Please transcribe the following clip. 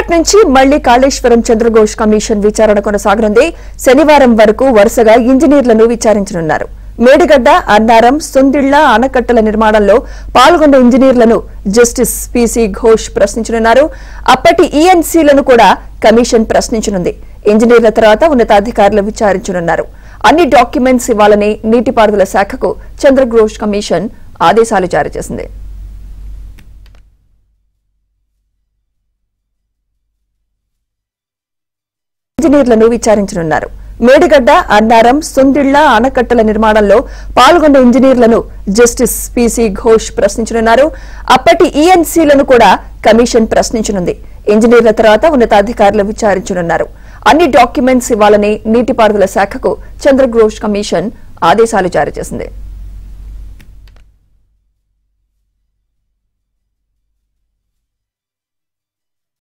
రేపటి నుంచి మళ్లీ కాళేశ్వరం చంద్రఘోష్ కమిషన్ విచారణ కొనసాగనుంది. శనివారం వరకు వరుసగా ఇంజనీర్లను విచారించనున్నారు. మేడిగడ్డ, అన్నారం, సుందిళ్ల ఆనకట్టల నిర్మాణంలో పాల్గొన్న ఇంజనీర్లను జస్టిస్ పీసీ ఘోష్ ప్రశ్నించనున్నారు. అప్పటి ఈఎన్సీలను కూడా కమిషన్ ప్రశ్నించనుంది. ఇంజనీర్ల తర్వాత ఉన్నతాధికారులు విచారించనున్నారు. అన్ని డాక్యుమెంట్స్ ఇవ్వాలని నీటిపారుదల శాఖకు చంద్రఘోష్ కమిషన్ ఆదేశాలు జారీ చేసింది. ఇంజనీర్లను విచారించనున్నారు. మేడిగడ్డ, అన్నారం, సుందిళ్ల ఆనకట్టల నిర్మాణంలో పాల్గొన్న ఇంజనీర్లను జస్టిస్ పీసీ ఘోష్ ప్రశ్నించనున్నారు. అప్పటి ఈఎన్సీలను కూడా కమిషన్ ప్రశ్నించనుంది. ఇంజనీర్ల తర్వాత ఉన్నతాధికారులు విచారించనున్నారు. అన్ని డాక్యుమెంట్స్ ఇవ్వాలని నీటిపారుదల శాఖకు చంద్రఘోష్ కమిషన్ ఆదేశాలు జారీ చేసింది.